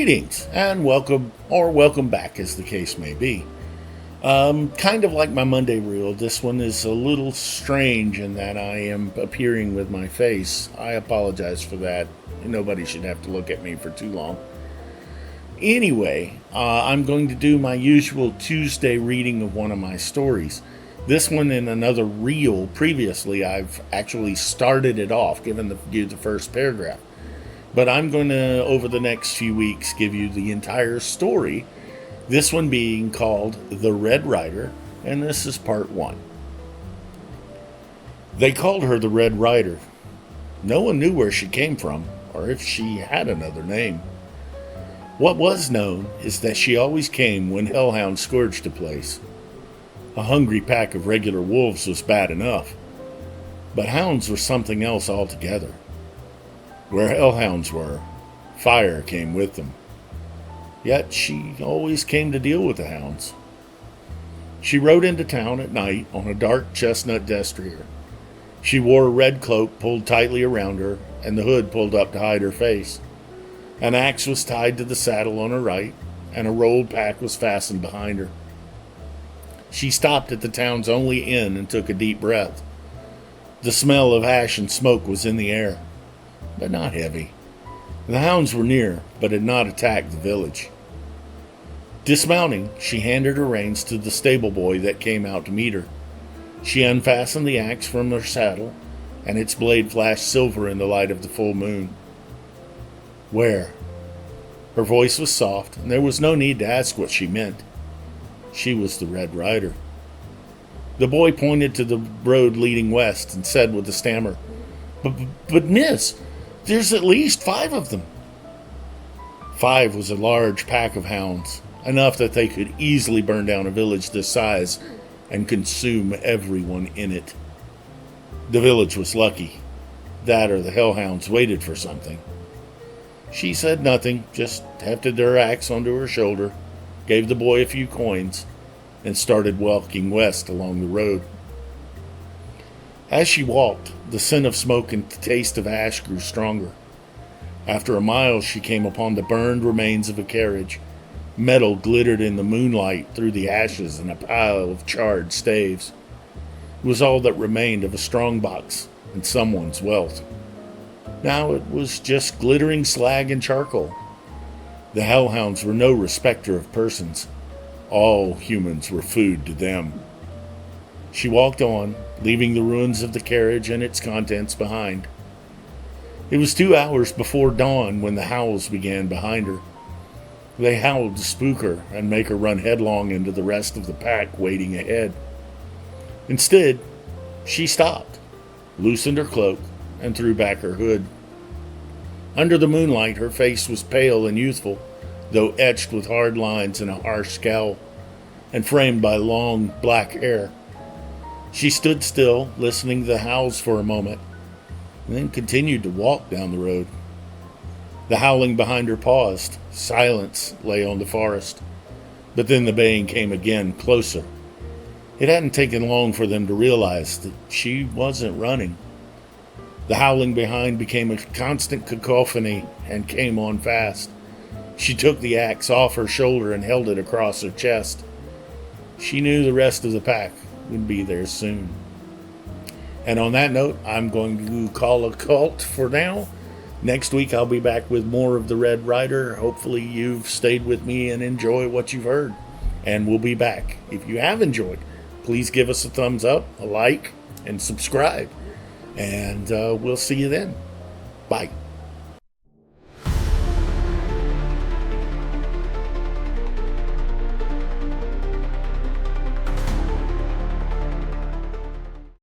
Greetings and welcome back as the case may be. Kind of like my Monday reel, this one is a little strange in that I am appearing with my face. I apologize for that. Nobody should have to look at me for too long. Anyway, I'm going to do my usual Tuesday reading of one of my stories. This one in another reel previously, I've actually started it off, given you the first paragraph. But I'm going to, over the next few weeks, give you the entire story, this one being called The Red Rider, and this is part 1. They called her the Red Rider. No one knew where she came from, or if she had another name. What was known is that she always came when hellhounds scourged the place. A hungry pack of regular wolves was bad enough, but hounds were something else altogether. Where hellhounds were, fire came with them. Yet she always came to deal with the hounds. She rode into town at night on a dark chestnut destrier. She wore a red cloak pulled tightly around her and the hood pulled up to hide her face. An axe was tied to the saddle on her right, and a rolled pack was fastened behind her. She stopped at the town's only inn and took a deep breath. The smell of ash and smoke was in the air, but not heavy. The hounds were near, but had not attacked the village. Dismounting, she handed her reins to the stable boy that came out to meet her. She unfastened the axe from her saddle, and its blade flashed silver in the light of the full moon. Where? Her voice was soft, and there was no need to ask what she meant. She was the Red Rider. The boy pointed to the road leading west and said with a stammer, But miss, there's at least 5 of them. 5 was a large pack of hounds, enough that they could easily burn down a village this size and consume everyone in it. The village was lucky. That or the hellhounds waited for something. She said nothing, just hefted her axe onto her shoulder, gave the boy a few coins, and started walking west along the road. As she walked, the scent of smoke and the taste of ash grew stronger. After a mile, she came upon the burned remains of a carriage. Metal glittered in the moonlight through the ashes and a pile of charred staves. It was all that remained of a strongbox and someone's wealth. Now it was just glittering slag and charcoal. The hellhounds were no respecter of persons. All humans were food to them. She walked on, leaving the ruins of the carriage and its contents behind. It was 2 hours before dawn when the howls began behind her. They howled to spook her and make her run headlong into the rest of the pack waiting ahead. Instead, she stopped, loosened her cloak, and threw back her hood. Under the moonlight, her face was pale and youthful, though etched with hard lines and a harsh scowl, and framed by long black hair. She stood still, listening to the howls for a moment, and then continued to walk down the road. The howling behind her paused. Silence lay on the forest. But then the baying came again, closer. It hadn't taken long for them to realize that she wasn't running. The howling behind became a constant cacophony and came on fast. She took the axe off her shoulder and held it across her chest. She knew the rest of the pack would be there soon. And on that note, I'm going to call a halt for now. Next week, I'll be back with more of the Red Rider. Hopefully, you've stayed with me and enjoy what you've heard. And we'll be back. If you have enjoyed, please give us a thumbs up, a like, and subscribe. And we'll see you then. Bye.